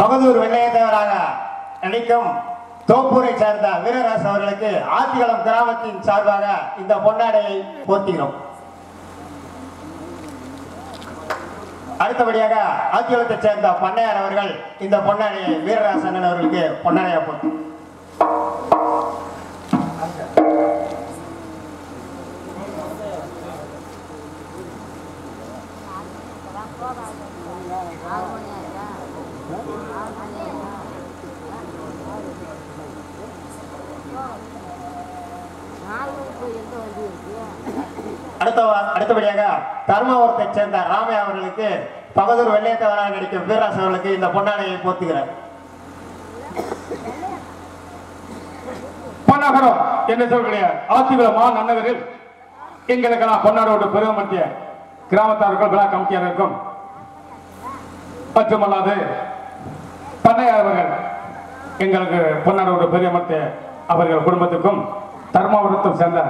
பகதூர் வெள்ளையத்தேவராக நடிக்கும் தோப்பூரை சேர்ந்த வீரராசு அவர்களுக்கு ஆத்திகளம் கிராமத்தின் சார்பாக இந்த பொன்னாடையை போர்த்துகிறோம். அடுத்தபடியாக ஆத்திகளத்தை சேர்ந்த பண்ணையார் அவர்கள் இந்த பொன்னாடையை வீரராசன் அவர்களுக்கு பொன்னாடையா போட்டு அடுத்தபடியாக தர்மாவரத்தை சேர்ந்த ராமையா அவர்களுக்கு பகதூர் வெள்ளையத்தேவராக நடிக்கும் வீரராசு அவர்களுக்கு இந்த பொன்னாடையை போர்த்துகிறார். பொன்னகரம் என்ன சொல்லக்கூடிய ஆத்திகுளமா நன்னகரில் எங்களுக்கெல்லாம் பொன்னாடோடு பெருமத்திய கிராமத்தார்கள் விழா கமிட்டியாளருக்கும் மட்டுமல்லாது பண்ணையார் அவர்கள் எங்களுக்கு பொன்னாடோடு பெருமத்திய அவர்கள் குடும்பத்துக்கும் தர்மாவரத்தை சேர்ந்த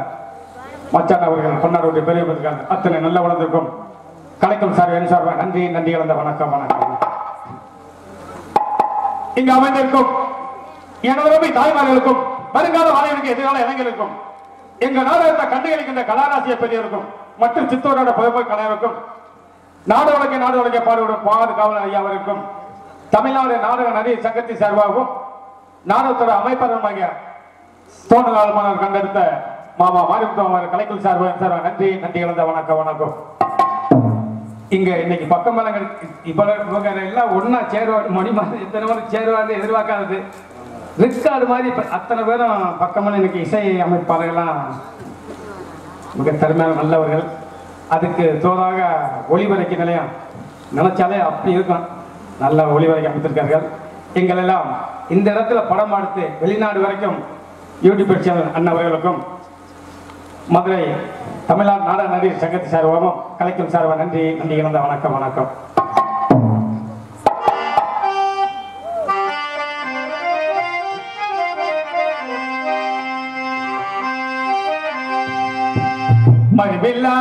மச்சான் அவர்கள் பொன்னாடோடு பெருமத்திற்காக அத்தனை நல்ல வளர்ந்திருக்கும் கலைக்கும் சார் என் சார்பாக நன்றி நன்றி கலந்த வணக்கம் வணக்கம். இங்கு அமைந்திருக்கும் எனது தாய்மார்களுக்கும் வருங்கால வாழைகளுக்கு எதிரான இளைஞர்களுக்கும் எங்க நாடகத்தை கண்டுகளிக்கின்ற கலாராசிய பெரியவருக்கும் மற்றும் சித்தோரோட புகழ்பெற்ற கலைஞருக்கும் நாடு உலகை பாடுபடும் பாதுகாவலர் ஐயாவிற்கும் தமிழ்நாடு நாடக நடிகை சங்கத்தின் சார்பாகவும் நாடகத்தோட அமைப்பாளருமாகிய தோன்றலாளர் கண்டெடுத்த மாமா மாரிமுத்து கலைக்குள் சார்பாக நன்றி நன்றி கலந்த வணக்கம் வணக்கம். இங்க இன்னைக்கு பக்கம் இப்ப எல்லாம் ஒன்னா சேருவாங்க மணி மாதிரி இத்தனை பேர் சேருவாங்க எதிர்பார்க்காதது ரிஸ்கார்டு மாதிரி அத்தனை பேரும் பக்கமான இன்னைக்கு இசை அமைப்பாளர்கள்லாம் மிக திறமையான நல்லவர்கள். அதுக்கு தோதாக ஒளிபரப்பு நிலையம் நினைச்சாலே அப்படி இருக்கும். நல்ல ஒளிபரப்பு அமைத்திருக்கார்கள். எங்களெல்லாம் இந்த இடத்துல படம் எடுத்து வெளிநாடு வரைக்கும் யூடியூப் சேனல் அண்ணவர்களுக்கும் மதுரை தமிழ்நாடு நாடக நடிகர் சங்கத்தி சார்பாகவும் கலைக்கும் சார்பாக நன்றி நன்றி கலந்த வணக்கம் வணக்கம். மகிழ்வில்லா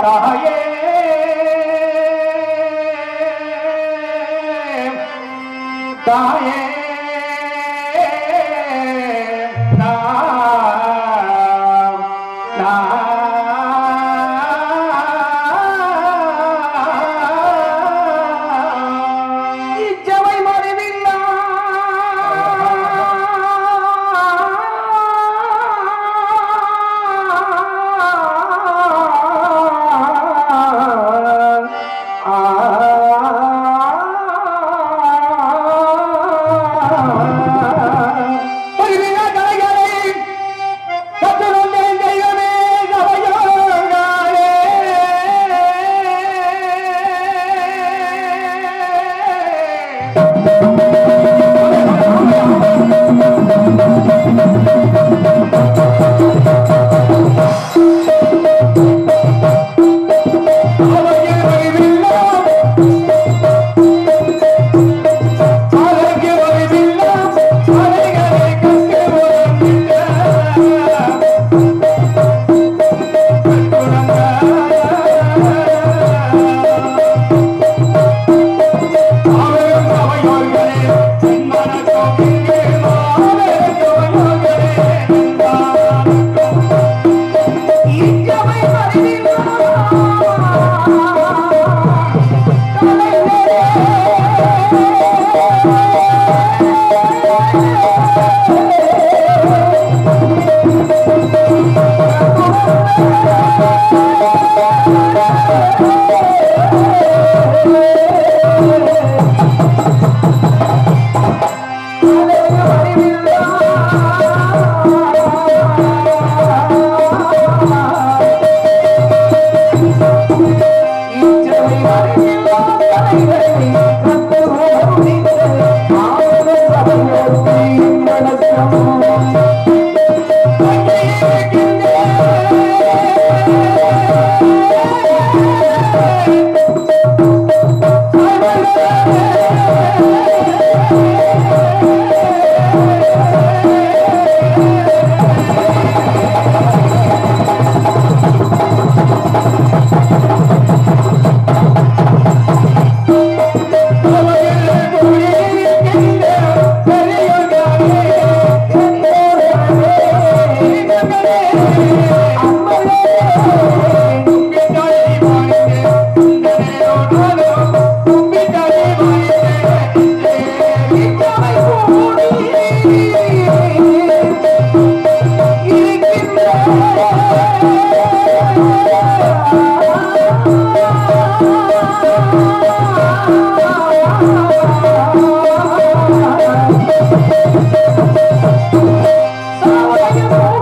தாயே தாயே Thank you. Thank you.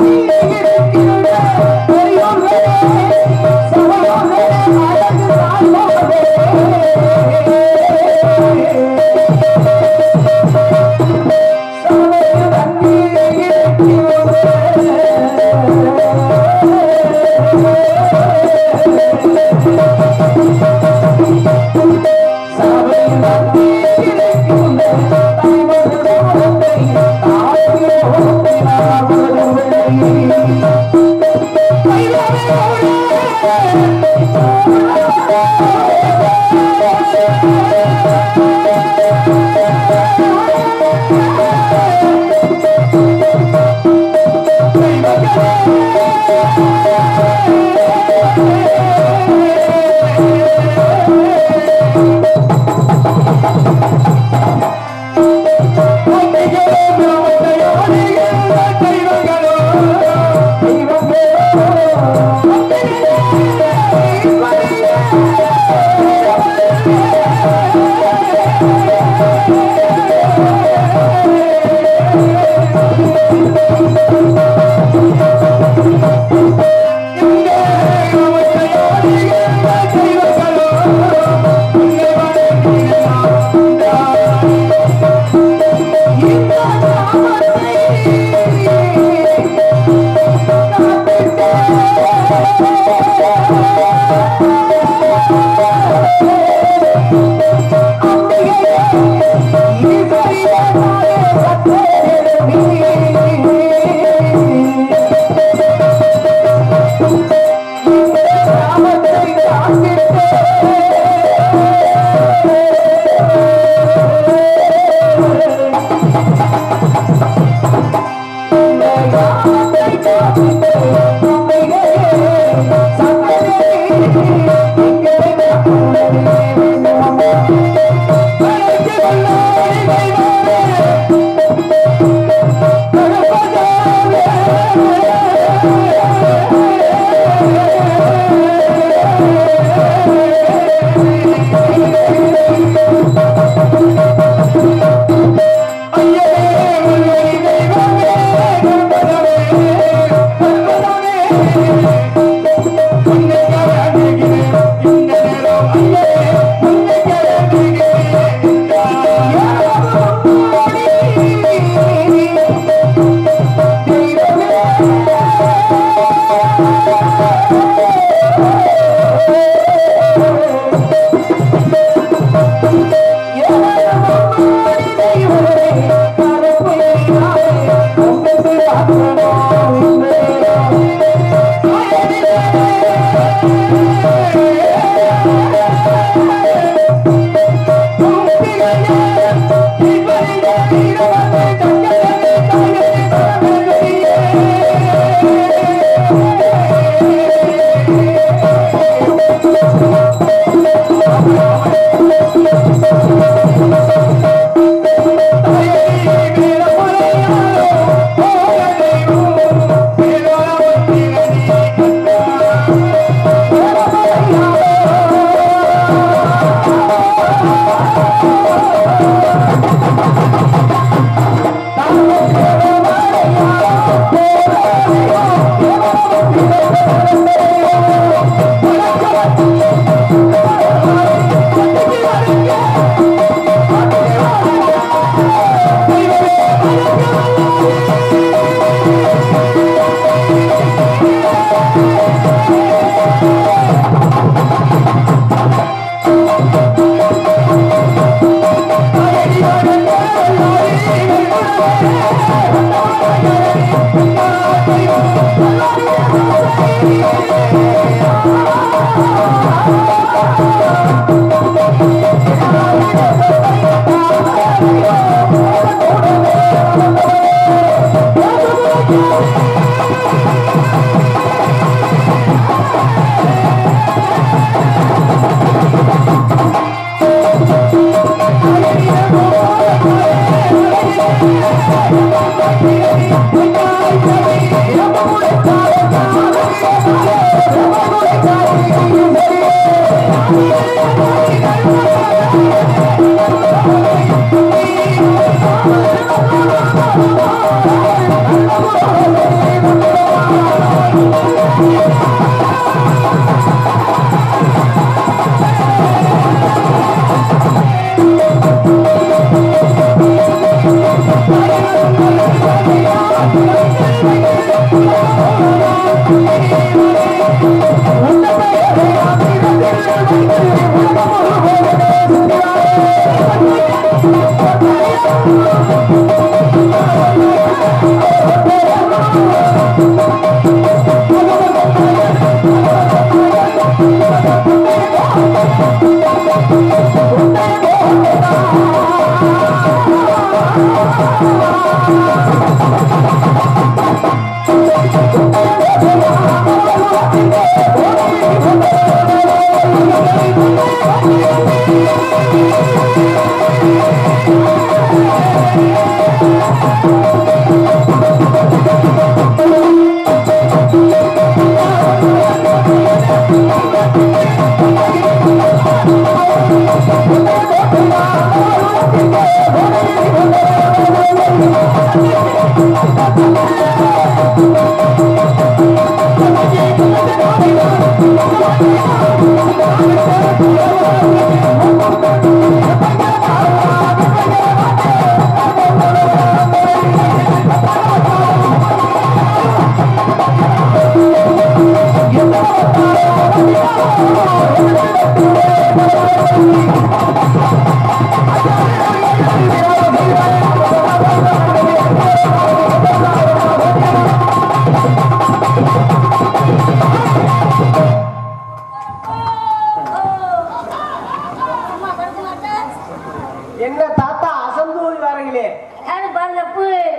என்ன தாத்தா அசந்து வரீங்களே?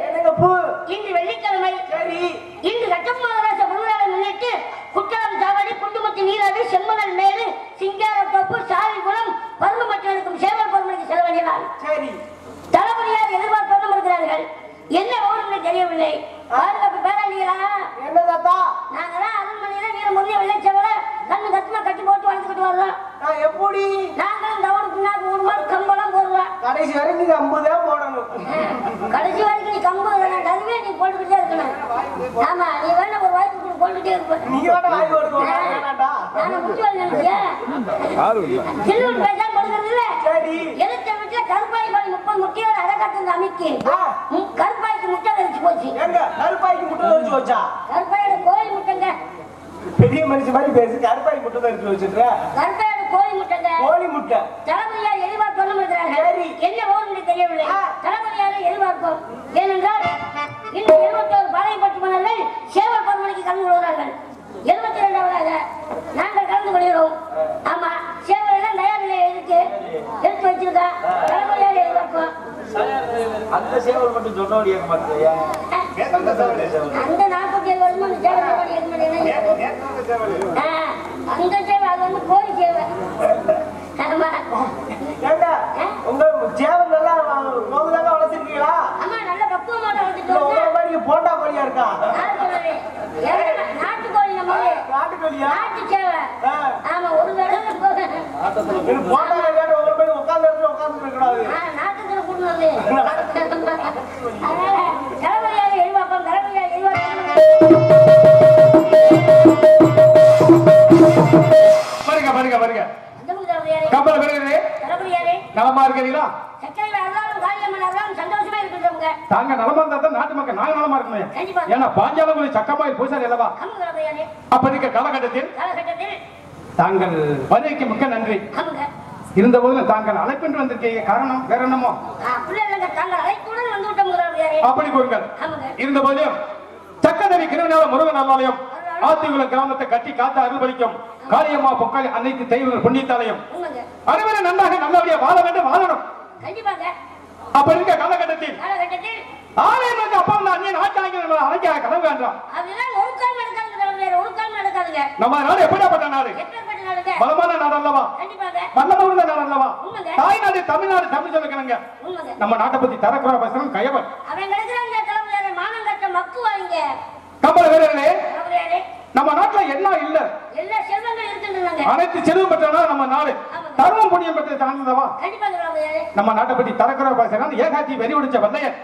என்னங்க பூ? இன்று வெள்ளிக்கிழமை. சரி. இன்று கட்டமாராச முருகனை முன்னிட்டு குற்றாலம் சாவடி குண்டுமத்தி நீராவி செம்மணல் மேடு சிங்காரத்தோப்பு சாவிகுளம் பருவமற்ற இருக்கும் சேவல் பொறுமைக்கு செல்ல வேண்டிய நாள். சரி. தளபதியார் எதிர்பார்ப்பு இருக்கிறார்கள். என்ன ஒவ்வொரு தெரியவில்லை. பாதுகாப்பு பேராளிகளா? என்ன தாத்தா? நாங்களாம் அரண்மனையில வீர முறிய வெள்ளைச்சவரை கண்ணு கத்துமா கட்டி போட்டு வளர்த்துக்கிட்டு வர்றோம். நான் எப்படி? நாங்களும் தவறு பின்னாக்கு ஒரு மாதிரி கம்பெல்லாம் போடுறோம். கடைசி வரைக்கும் நீங்க 50 தான் போடணும். கடைசி வரைக்கும் நீ கம்பு அதுவே நீ போட்டுக்கிட்டே இருக்கணும். ஆமா, நீ வேணா ஒரு வாய்ப்பு போட்டுக்கிட்டே இருப்ப. நீங்க வேணா வாய் போடுவோம்டா. நானும் முட்டுவாள் நினைச்சியா? சில்லுன்னு பேசாம கொடுக்கறது இல்ல. சரி. எழுத்த வீட்டுல கருப்பாய் பாடி 30 முட்டையோட அடக்காத்து அமைக்கு கருப்பாய்க்கு முட்டை வச்சு போச்சு. எங்க கருப்பாய்க்கு முட்டை வச்சு வச்சா? கருப்பாயோட கோழி முட்டைங்க. பெரிய மனுஷன் மாதிரி பேசி கருப்பாய்க்கு முட்டை வச்சு வச்சுட்டு கருப்பாயோட கோழி முட்டைங்க. கோழி முட்டை. தளபதியார் எதிர்பார்ப்பு இருக்கிறார்கள். சரி. என்ன ஓடுன்னு தெரியவில்லை. தளபதியாரை எதிர்பார்ப்போம். ஏனென்றால் இன்று 71 பாளையப்பட்டு மன்னர்கள் சேவல் பருமனைக்கு கலந்து கொள்கிறார்கள். 72வது நாங்கள் கலந்து கொள்கிறோம். ஆமா, சேவல் எல்லாம் தயார் நிலையை எடுத்து வச்சிருக்கா. தளபதியாரை எதிர்பார்ப்போம். அந்த சேவல் மட்டும் சொன்ன முடியாது மாத்தியா? அந்த 47 வருஷம் அந்த சேவல் அந்த சேவல் அது வந்து கோழி சேவல். ஆமா. ஏண்டா உங்க சேவல் நல்லா கோகுலாக வளர்த்திருக்கீங்களா? ஆமா, நல்ல பக்குவமா வளர்த்துட்டு உங்க மாதிரி போண்டா கோழியா இருக்கா? நாட்டு கோழி நம்ம நாட்டுக்கோழியா? நாட்டு சேவை. ஆமா, ஒரு தடவை போண்டா கோழியாட ஒரு மாதிரி உட்கார்ந்து இடத்துல உட்கார்ந்து இருக்கக்கூடாது. நாட்டுக்குள்ள கூட்டு வந்து அதனால தலைவலியாக எதிர்பார்ப்போம். தலைவலியாக வருக வருக கம்பள வருகிறே. தலைவலியாரே நலமா இருக்கிறீங்களா? சக்கரையில் அருளாலும் காளியம்மன் அருளாலும் சந்தோஷமா இருக்கிறவங்க. தாங்க நலமா இருந்தா நாட்டு மக்கள் நாங்க நலமா இருக்கணும். ஏன்னா பாஞ்சாலங்குடி சக்கமாயில் பூசாரி அல்லவா? அப்ப இருக்க காலகட்டத்தில் தாங்கள் வருகைக்கு மிக்க நன்றி. இருந்த போதிலும் தாங்கள் அழைப்பின்றி வந்திருக்கீங்க. காரணம் வேற என்னமோ? அப்படி கூறுங்கள். இருந்த போதிலும் சக்கதவி கிருவினால முருகன் அருளாலயம் ஆத்திகுளம் கிராமத்தை கட்டி காத்த அருள்பளிக்கும் காளியம்மா பொக்காளி அனைத்து தெய்வங்கள் புண்ணியத்தாலயம் அனைவரும் நன்றாக நல்லபடியா வாழ வேண்டும், வாழணும். அப்ப இருக்க காலகட்டத்தில் ஆலயம் அப்பா அண்ணன் ஆட்சி அழைக்க கனவு வேண்டாம். நம்ம நாடு எப்படியாப்பட்ட நாடு? பலமான நாடு அல்லவா? வல்லமர்ந்த நாடு அல்லவா? தாய்நாடு தமிழ்நாடு தமிழ் சொல்லுங்க. நம்ம நாட்டை பத்தி தரக்குறா பேசணும் கயவன் கம்பள வீரர்களே, நம்ம நாட்டுல என்ன இல்ல? அனைத்து செல்வம் பெற்றனா நம்ம நாடு தர்மம் புண்ணியம் பெற்ற சார்ந்தவா? நம்ம நாட்டை பத்தி தரக்குறா பேசணும் ஏகாட்சி வெறி உடிச்ச வந்தையன்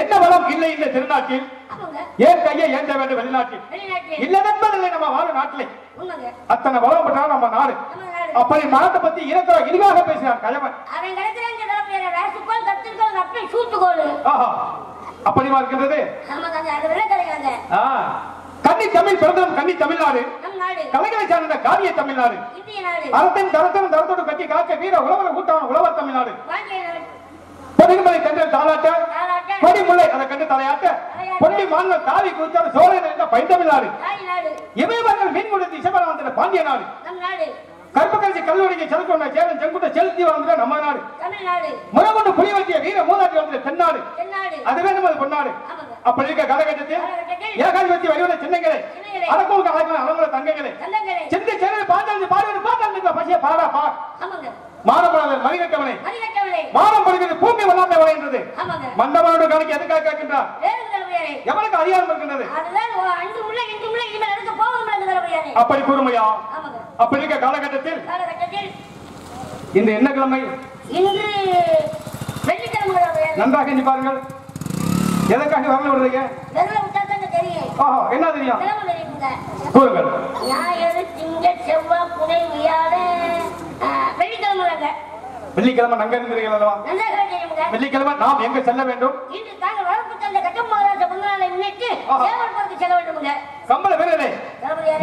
என்ன வளம் இல்லை இந்த திருநாட்டில்? ஏன் கையை ஏந்த வேண்டும் வெளிநாட்டில்? இல்லதென்பதில்லை நம்ம வாழும் நாட்டிலே அத்தனை வளம் பெற்றா நம்ம நாடு. அப்படி மனத்தை பத்தி இனத்தோட இனிவாக பேசினார் கயவன். அப்படிமா இருக்கின்றது. ஆமாங்க, அது வெள்ளக்காரங்க. கன்னி தமிழ் பிறந்ததும் கன்னி தமிழ்நாடு, நம் நாடு கலைகளை சார்ந்த காவிய தமிழ்நாடு, இந்திய நாடு, அறத்தின் தரத்தனும் தரத்தோடு கட்டி காக்க வீர உழவர் கூட்டான உழவர் தமிழ்நாடு. வாங்கிய நாடு, பொடிமலை கண்டு தாளாட்ட, பொடிமுல்லை அதை கண்டு தலையாட்ட, பொடி மான்கள் தாவி குறித்தால் சோழ பைந்தமிழ்நாடு, தாய் நாடு, இமயமர்கள் மீன் கொடுத்து இசைபலம் வந்த பாண்டிய நாடு, நம் நாடு, கற்பகரிசி கல்லூரிக்கு செலுத்த சேலம் செங்குட்ட செலுத்தி வந்த நம்ம நாடு, தமிழ்நாடு, முறகொண்டு புலி வச்சிய வீர மூதாட்டி வந்த தென்னாடு, தென்னாடு, அதுவே நமது பொன்னாடு. அப்படி இருக்க காலகட்டத்தில் ஏகாதிபத்தி வழிவந்த சின்னங்களே, அரக்கோங்க அழகான அவங்கள தங்கங்களே, சிந்தி சேரல் பாண்டாந்து பாடுவது பாட்டாண்டு பசிய பாடா பா மானப்படாத மணிகட்டவனை, மானம் படுகிறது பூமி வல்லாதவனை என்றது மந்தவனோடு கணக்கு எதுக்காக கேட்கின்றார்? எவனுக்கு அதிகாரம் இருக்கின்றது? அப்படி கூறுமையா? அப்படி இருக்க காலகட்டத்தில் இந்த என்ன கிழமை? நன்றாக எண்ணி பாருங்கள். எதற்காக வரல விடுறீங்க? என்ன தெரியும் கூறுங்கள். வெள்ளிக்கிழமை நங்க இருந்தீர்கள். வெள்ளிக்கிழமை நாம் எங்க செல்ல வேண்டும்? கம்பள வீரரே,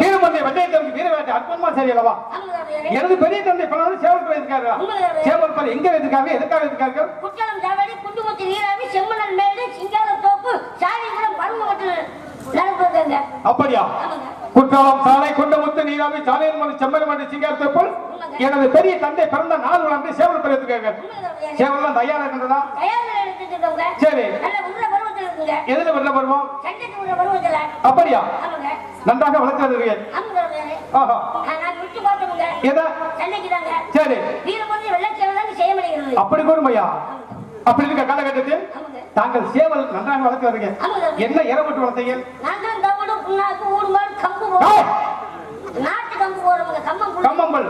வீரமந்தை வெள்ளையத்தவருக்கு வீர வேட்டை அற்புதமா சரி அல்லவா? எனது பெரிய தந்தை பலரும் சேவல் இருக்காரு. சேவல் பல எங்க இருக்காங்க? எதுக்காக இருக்காங்க? குற்றாலம் தாவடி, குண்டுமுத்தி நீராவி, செம்மணல் மேடு, சிங்காரம் தோப்பு, சாலிபுரம், பருவமட்டு நடக்குதுங்க. அப்படியா? குற்றாலம் சாலை, குண்டமுத்து நீராவி, சாலையன் செம்மணல் மேடு, சிங்காரம் தோப்பு. எனது பெரிய தந்தை பிறந்த நாள் வந்து சேவல் பெறத்துக்காக. சேவல்லாம் தயாரா இருக்கின்றதா? சரி, எதுல வெள்ள பருவம்? அப்படியா? நன்றாக வளர்க்கிறீர்கள். சரி, அப்படி கூறுமையா? அப்படி இருக்க காலகட்டத்தில் தாங்கள் சேவல் நன்றாக வளர்க்கிறீங்க. என்ன இறப்பட்டு வளர்த்தீங்க? கம்பம்பல்.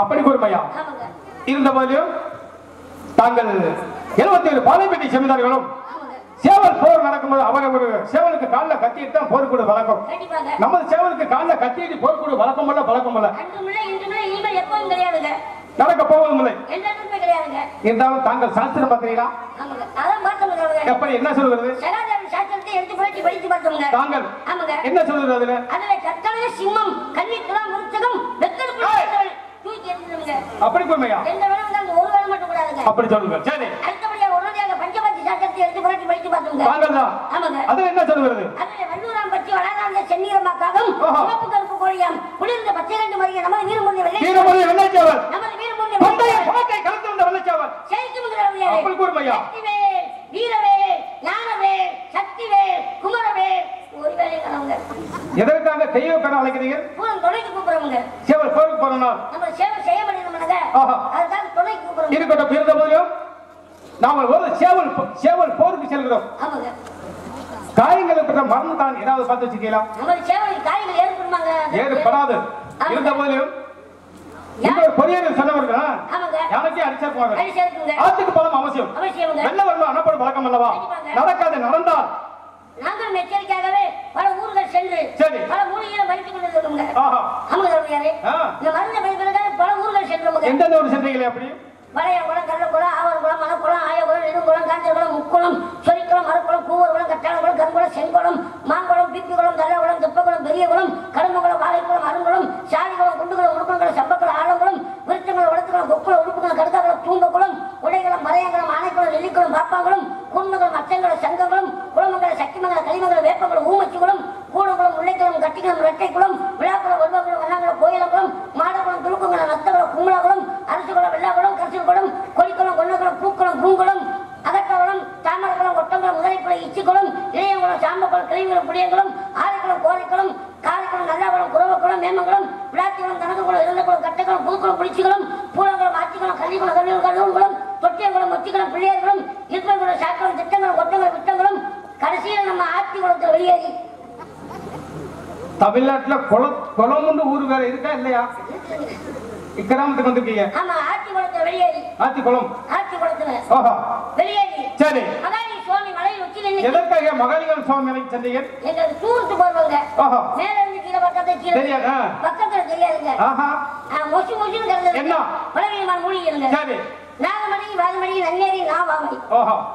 அப்படி கூறுமையா? இருந்த போதிலும் தாங்கள் 77 பாலைப்பட்டி செமினார்களும் சேவல் போர் நடக்கும்போது அவரை ஒரு சேவலுக்கு காலில் கட்டிட்டு தான் போர் கூட வழக்கம். நமது சேவலுக்கு காலில் கட்டிட்டு போர் கூட வழக்கம் இல்ல, பழக்கம் இல்ல, நடக்க போவதும் இல்லை. இருந்தாலும் தாங்கள் சாஸ்திரம் பார்த்தீங்களா? எப்படி என்ன சொல்கிறது? தாங்கள் என்ன சொல்றது? அதுல அப்படி கூர்மையா? அப்படி சொல்லுங்க. சரி, தாங்கள் தான் அது என்ன சொல்கிறது? அப்படி கூர்மையா? எதற்காக தெய்வ பெற அழைக்கிறீங்க? சேவல் போருக்கு போறோம். இருக்கட்டும். இருந்த போதிலும் நாங்கள் ஒரு சேவல் போருக்கு செல்கிறோம். காயங்களை பெற்ற மரணம் தான் ஏதாவது பார்த்து வச்சுக்கலாம். ஏற்படாது. இருந்த போதிலும் இன்னொரு பொறியியல் சொன்னவர்கள் யானைக்கே அடிச்சா போவாங்க. ஆத்துக்கு பலம் அவசியம். வெள்ள வரணும் அனுப்பட பழக்கம் அல்லவா? நடக்காது. நடந்தால் நாங்கள் எச்சரிக்கையாகவே பல ஊர்கள் சென்று பல மூலிகளை பறித்துக் கொண்டிருக்கிறோம். பல ஊர்கள் சென்றோம். எந்தெந்த ஊர் சென்றீங்களே? அப்படி வளையகுளம், கள்ளக்குளம், ஆவரகுளம், மணக்குளம், ஆயகுளம், நெடுங்குளம், காஞ்சகுளம், முக்குளம், சொரிக்குளம், மரக்குளம், பூவர்குளம், கட்டாளகுளம், கருங்குளம், செங்குளம், மாங்குளம், பிப்பிக்குளம், தள்ளகுளம், தெப்பகுளம், பெரியகுளம், கடம்பகுளம், வாழைக்குளம், அருங்குளம், சாலிகுளம், குண்டுகுளம், உடுப்பங்குளம், சம்பக்குளம், ஆலங்குளம், விருத்தங்குளம், வளத்துக்குளம், கொக்குளம், உடுப்புக்குளம், கடுக்காகுளம், தூங்கக்குளம், உடைகுளம், மறையங்குளம், ஆனைக்குளம், நெல்லிக்குளம், பாப்பாங்குளம், குன்மகுளம், அச்சங்குளம், சங்கங்குளம், குளமங்கலம், சக்கிமங்கலம், களிமங்கலம், வேப்பங்குளம், ஊமச்சிக்குளம், கூடங்குளம், முல்லைக்குளம், கட்டிக்குளம், இரட்டைக்குளம், விழாக்குளம், ஒருவகுளம், வண்ணாங்குளம், கோயிலங்குளம், மாடகுளம், துருக்குங்குளம், நத்தகுளம், கும்பலாகுளம், அரசுகுளம், வெள்ளாகுளம், கரிசல்குளம், கொடிக்குளம், கொன்னகுளம், பூக்குளம், பூங்குளம், அகட்டகுளம், தாமரகுளம், ஒட்டங்குளம், முதலைக்குளம், இச்சிக்குளம், இளையங்குளம், சாம்பக்குளம், கிளிங்குளம், புளியங்குளம், ஆரைக்குளம், கோரைக்குளம், காரைக்குளம், நல்லாகுளம், குரவக்குளம், மேமங்குளம், விளாத்திக்குளம், தனகுளம், இறந்தகுளம், கட்டைக்குளம், புதுக்குளம், புளிச்சிக்குளம், பூலங்குளம், ஆச்சிக்குளம், கள்ளிக்குளம், கல்லூர்குளம், தொட்டியங்குளம், மொச்சிக்குளம், பிள்ளையார்குளம், இருப்பங்குளம், சாக்குளம், திட்டங்குளம், கொட்டங்குளம், விட்டங்குளம், கடைசியில் நம்ம ஆத்திக்குளத்தில் வெளியேறி தமிழ்நாட்டுல குளம் ஊரு வேற இருக்கா இல்லையா? இக்கிராமத்துக்கு வந்திருக்கீங்க. ஆமா, ஆத்திக்குளத்துல வெளியேறி. ஆத்திக்குளம். ஆத்திக்குளத்துல வெளியேறி. சரி. மகாலி சுவாமி மலையில் உச்சி நின்று. எதற்காக மகாலிகள் சுவாமி மலைக்கு சென்றீங்க? எங்க டூருக்கு போறவங்க. மேல இருந்து கீழே பக்கத்துல கீழே. தெரியாதா? பக்கத்துல தெரியாதுங்க. மொசி மொசின்னு கிடந்தது. என்ன? பலவீனமான மூலிகைங்க. சரி. நாகமணி, வால்மணி, நன்னேரி, நாவாமை.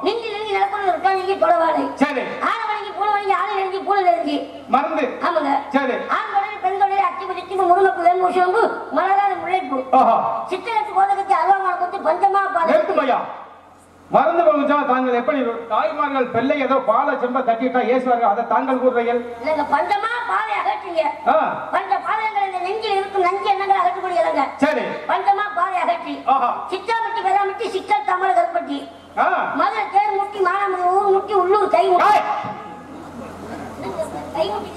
நெஞ்சில் நிலக்குள்ள இருக்காங்க தொடவாடை. சரி. 6 மணிக்கு பூனை மணிக்கு 6 மணிக்கு பூனை இருக்கு. மருந்து. ஆமாங்க. சரி. ஆண் தொடர் பெண் தொடர் அத்திப்பட்டி முருங்கப்பு வேம்பூசம்பு மலராத முல்லைப்பூ. ஓஹோ. சித்திரத்து கோதகத்தை அருவாமனை கொத்து பஞ்சமா பால். நிறுத்துமையா. மருந்து கொடுத்தா தாங்கள் எப்படி தாய்மார்கள் பிள்ளை ஏதோ பாலை செம்ப தட்டிட்டா ஏசுவார்கள் அதை தாங்கள் கூறுறீர்கள். இல்லங்க பஞ்சமா பாலை அகற்றுங்க. பஞ்ச பாலங்கள் இந்த நெஞ்சில் இருக்கும் நஞ்சு என்னங்கள் அகற்றப்படுகிறாங்க. சரி. பஞ்சமா பாலை அகற்றி. சித்தாமட்டி வெறாமட்டி சிக்கல் தமிழ கருப்பட்டி. மதுரை தேர் முட்டி மானாமது ஊர் முட்டி உள்ளூர் கை முட்டி. கை முட்டி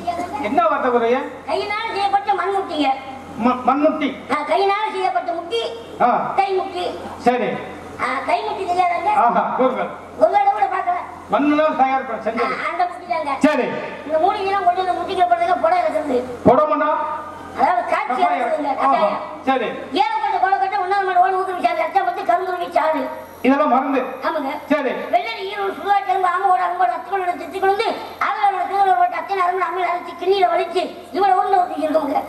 என்ன வார்த்தை கூறுறீங்க? கையினால் செய்யப்பட்ட மண் முட்டிங்க. மண்முட்டி. கையினால் செய்யப்பட்ட முட்டி கை முட்டி. சரி. கை முட்டி தெரியாதாங்க? கூறுங்கள். ஒரு தடவை கூட பார்க்கல. மண்ணுலாம் தயார் பண்ண செஞ்சது. அந்த முட்டிதாங்க. சரி. இந்த மூலிகைலாம் கொண்டு வந்து முட்டிக்கு போடுறதுக்கு புடம் இருக்குது. புடமண்ணா? அதாவது காட்சி இருக்குதுங்க. கட்டாயம். சரி. ஏகப்பட்ட கொலக்கட்டை ஒன்னாவது மாடு ஓடு ஊத்துரு சாறு அச்சம்பத்து கருந்துருவி சாறு. இதெல்லாம் மருந்து. ஆமாங்க. சரி. வெள்ளரி ஈரோடு சுடுவா கிளம்பு ஆமோட அன்போட அத்துக்களோட திட்டி கொண்டு அவளோட திருவள்ளோட போட்டு அத்தனை அருமை அம்மையில் அரைச்சி கிண்ணியில வலிச்சு இவளை ஊர்ல ஊற்றி இருக்கோங்க.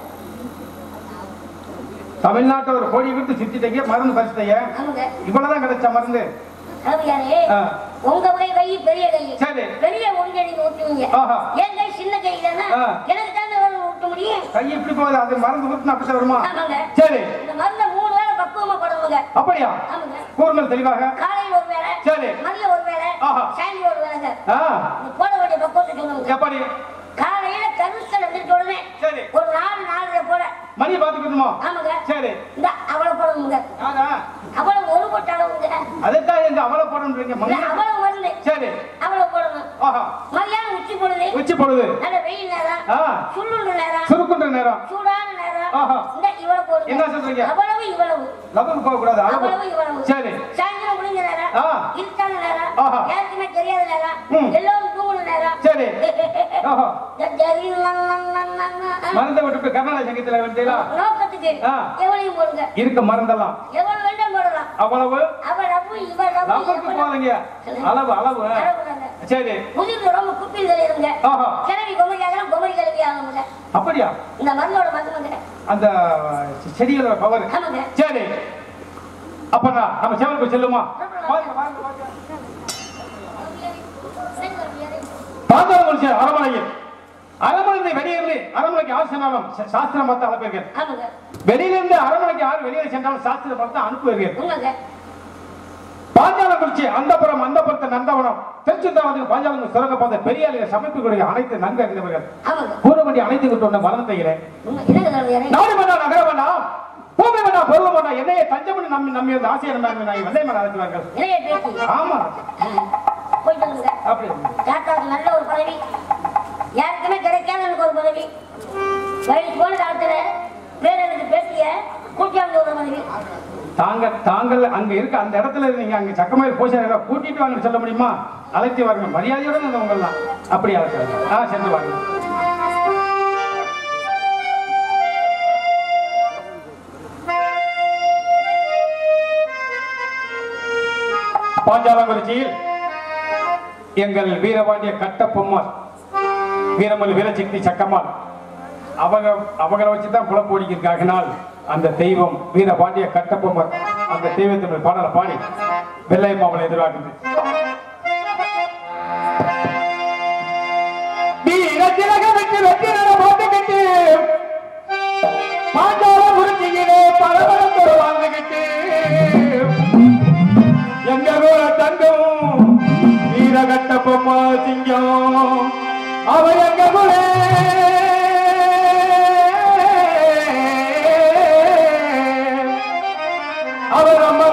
தமிழ்நாட்டை ஒரு கோடி விட்டு சுத்திட்டீங்க மருந்து பறிச்சுட்டீங்க. இவ்வளவுதான் கிடைச்ச மருந்து. உங்க கை பெரிய கை. சரி. பெரிய ஒன்றை நீங்க ஊற்றுவீங்க. என் கை சின்ன கை தானே எனக்கு தான் ஊற்ற முடியும். கை எப்படி போகுது அது மருந்து ஊற்றினா அப்படி வருமா? ஆமாங்க. சரி. இந்த மருந்தை 3 வேளை பக்குவமா போடுவாங்க. அப்படியா? ஆமாங்க. கூறுங்கள் தெளிவாக. காலையில் ஒரு வேளை. சரி. மதியம் ஒரு வேளை. சாயந்தரம் ஒரு வேளைங்க. போட வேண்டிய பக்குவத்தை சொல்லுங்க. எப்படி? காலையில கருசல் வந்துட்டு உடனே ஒரு 4-4 போட மணி பாத்துக்கணுமா? ஆமாங்க. சரி. இந்த அவளை போடுங்க. அவளை ஒரு போட்ட அளவுங்க. அதுக்காக இந்த அவளை போடணும்ன்றீங்க. அவளை வரல. சரி. அவளை போடணும். மதியானம் உச்சி பொழுது. உச்சி பொழுது. நல்ல வெயில் நேரம். சுள்ளுன்ற நேரம். சுருக்குன்ற நேரம். சூடான நேரம். இந்த இவளை போடுங்க. என்ன சொல்றீங்க? அவ்வளவு இவ்வளவு. லவம் போக கூடாது. அவ்வளவு இவ்வளவு. சரி. சாயந்தரம் முடிஞ்ச நேரம். இருட்டான நேரம். யாருக்குமே தெரியாத நேரம். எல்லாரும் தூங்குன நேரம். சரி. மருந்தை விட்டு கர்நாடக சங்கீதத்துல வந்தீங்களா? நோக்கத்துக்கு எவ்வளவு போடுங்க. இருக்க மருந்தெல்லாம் எவ்வளவு வேண்டாம் போடலாம். அவ்வளவு அவ்வளவு இவ்வளவு போதுங்க. அளவு அளவு. சரி. முதிர்ந்து ரொம்ப குப்பில் தெரியுங்க. கிளவி குமரியாகலாம் குமரி கிளவி ஆகுங்க. அப்படியா? இந்த மருந்தோட மருந்துங்க அந்த செடிகளோட பவர். சரி. அப்பனா நம்ம சேவலுக்கு செல்லுமா? பாதாள முடிச்ச அரமனையில் அரமனை வெளியிருந்து அரமனைக்கு யார் சென்றாலும் சாஸ்திரம் பார்த்து அனுப்புவீர்கள். வெளியிலிருந்து அரமனைக்கு யார் வெளியே சென்றாலும் சாஸ்திரம் பார்த்து அனுப்புவீர்கள். பாஞ்சாலம் குறிச்சி அந்தபுரம் அந்தபுரத்தை நந்தவனம் திருச்சிந்தாவதுக்கு பாஞ்சாலம் சுரங்க பார்த்த பெரியாளிய சமைப்புகளுடைய அனைத்து நன்கு அறிந்தவர்கள் கூற வேண்டிய அனைத்து கொண்டு மறந்து செய்கிறேன். நாடு வேண்டாம் நகர வேண்டாம் பூமி வேண்டாம் பருவம் வேண்டாம் என்னையே தஞ்சமணி நம்பி வந்து ஆசையை வெள்ளை மேல அழைத்துவார்கள். ஆமா அப்படி நல்ல ஒரு பதவி யாருக்குமே கிடைக்காத எனக்கு ஒரு பதவி. போன காலத்துல பேரனுக்கு பேசிய கூட்டியாங்க ஒரு பதவி. தாங்கள் அங்க இருக்க அந்த இடத்துல நீங்க அங்க சக்கமயில் போஷாக கூட்டிட்டு வாங்க சொல்ல முடியுமா? அழைத்து வாங்க மரியாதையுடன் உங்கெல்லாம் அப்படி அழைச்சாங்க. சென்று வாங்க. பாஞ்சாலங்குறிச்சியில் எங்கள் வீரபாண்டிய கட்டப்பொம்மாள் வீரமல் வீரசக்தி சக்கம்மாள் அவங்களை வச்சுதான் புலப்பு ஓடிக்கிறார்கள். அந்த தெய்வம் வீரபாண்டிய கட்டப்பொம்மாள் அந்த தெய்வத்தின் பாடலை பாடி வெள்ளை மாமலை எதிர்பார்க்குது. பாஞ்சாலங்குறிச்சியிலே பலவரத்தோடு வாழ்ந்துகிட்டு எங்க ஊர தங்கம் வீரகட்டப்பொம்மா சிங்கம் அவ எங்க ஊரே அவர் அம்மா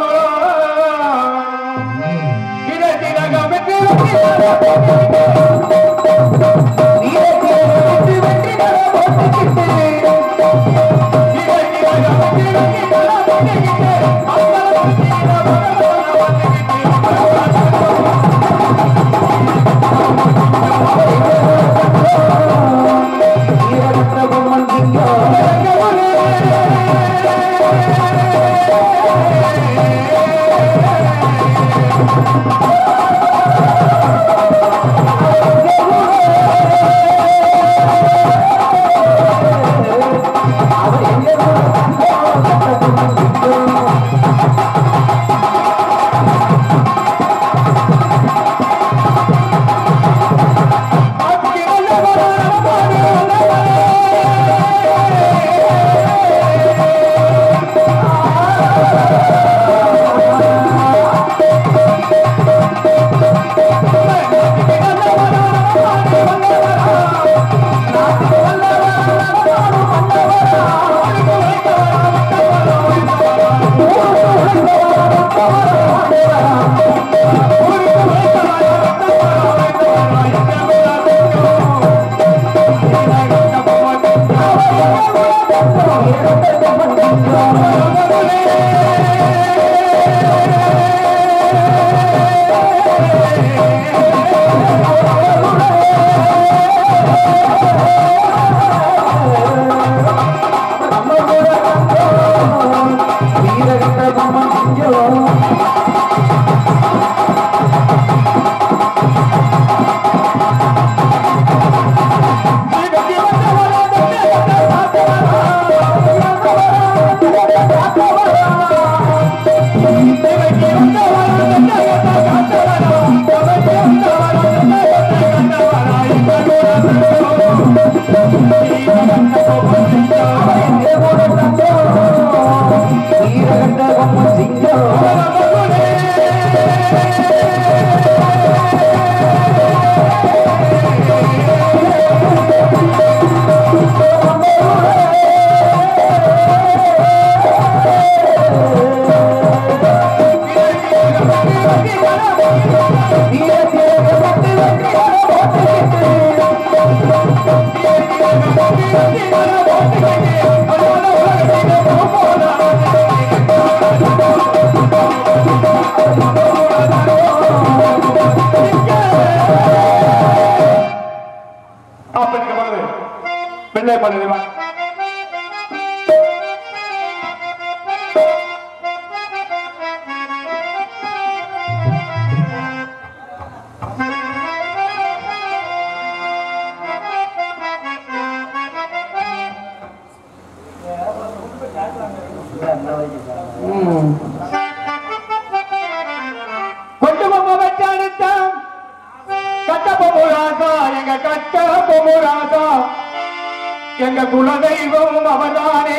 எங்க குலதெய்வம் அவதானே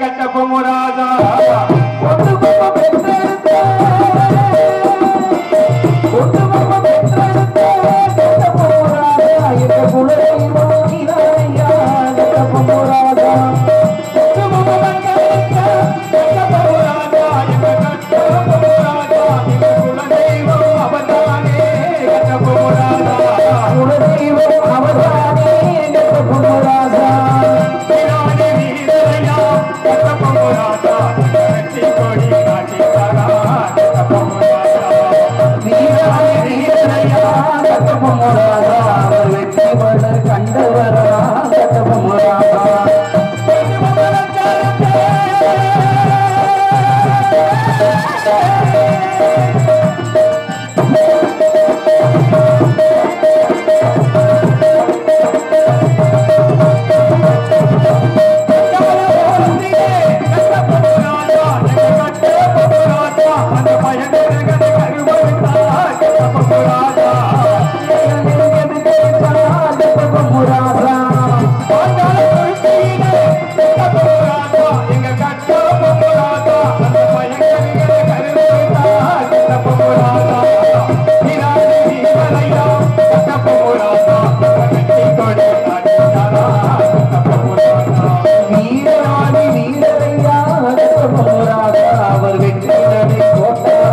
கட்டபொம்மராஜா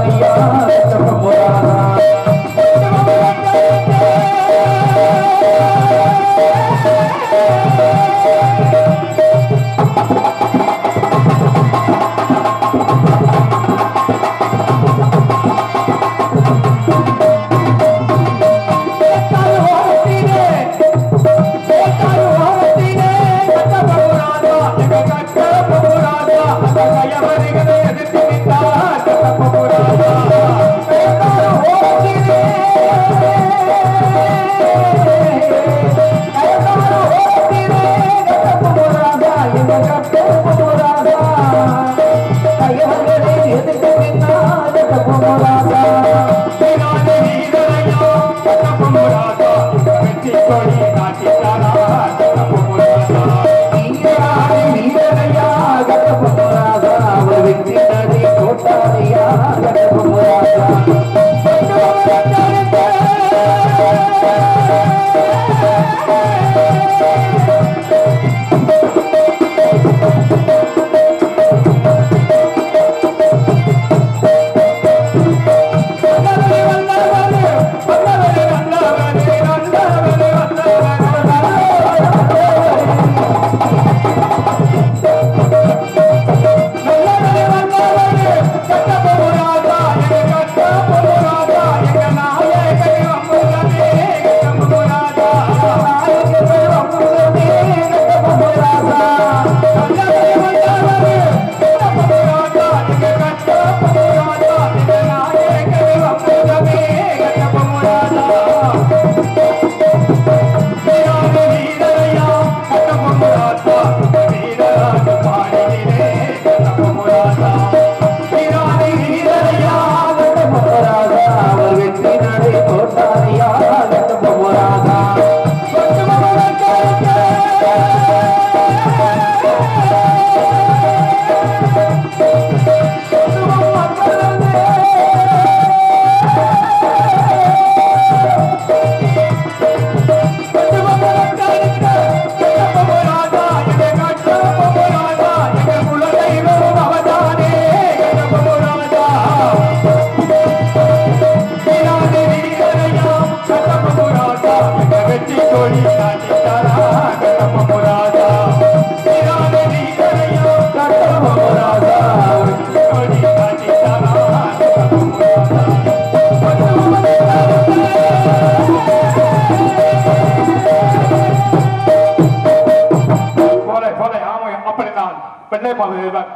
Yeah. பெண்ணை பார்வையார்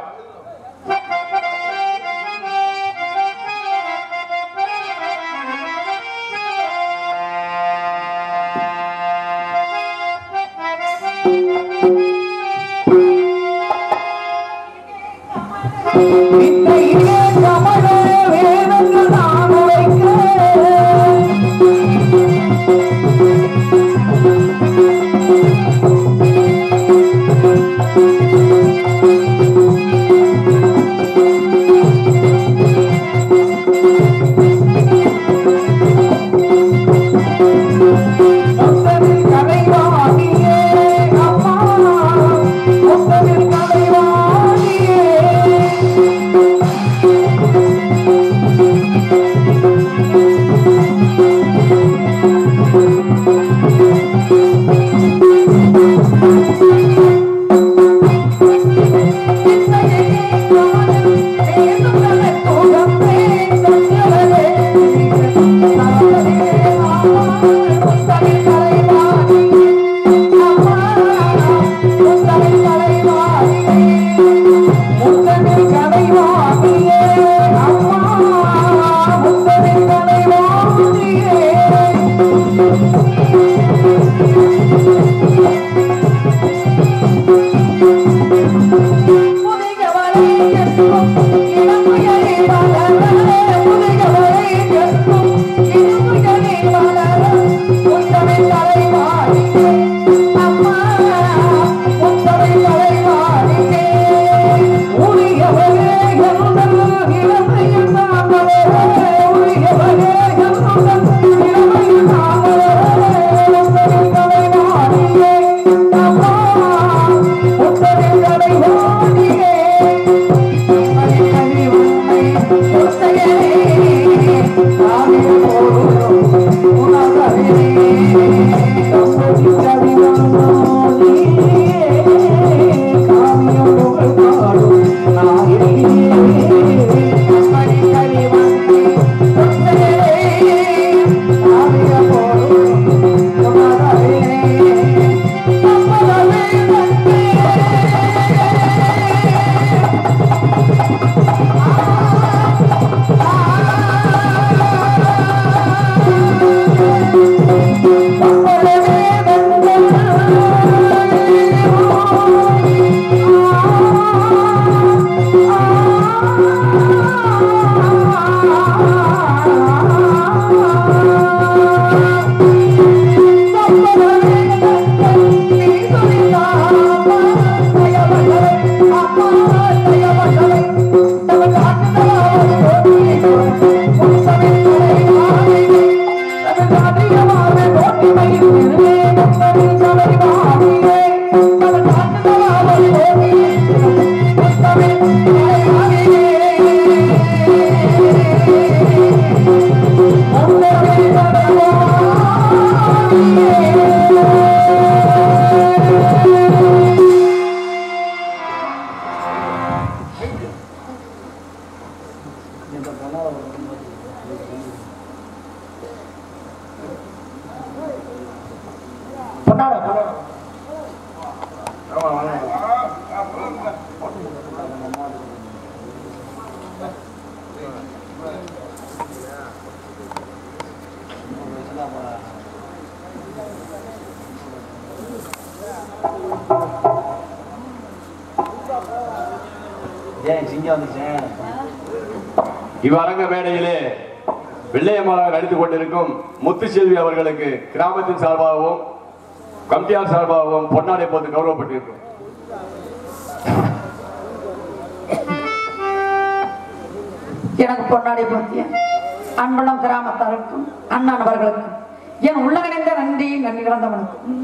இவ்வரங்க மேடையிலே வெள்ளையம்மாளாக நடித்துக் கொண்டிருக்கும் முத்துச்செல்வி அவர்களுக்கு கிராமத்தின் சார்பாகவும் கமிட்டியார் சார்பாகவும் பொன்னாடை போட்டு கௌரவப்பட்டிருக்கும். எனக்கு பொன்னாடை போத்திய அன்பளம் கிராமத்தாருக்கும் அண்ணன் அவர்களுக்கும் என் உள்ளகணிந்த நன்றி நன்றி கலந்தவனுக்கும்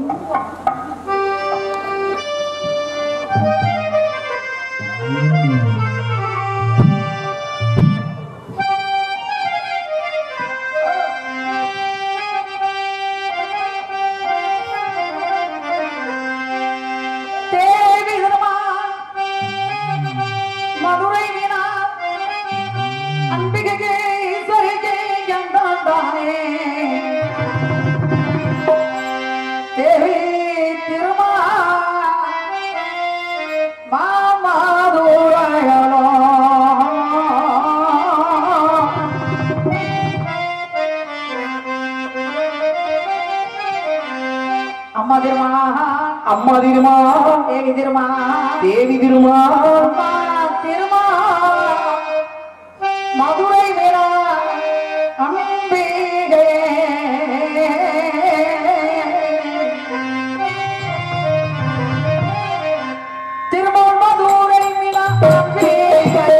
தேவி திருமா மாமாதுரையலோ அம்மா திருமா அம்மா திருமா தேவி திருமா தேவி திருமா அம்மா திருமா மதுரை வீரா அம்பிகை திருமால் மதுரை வீரா அம்பிகை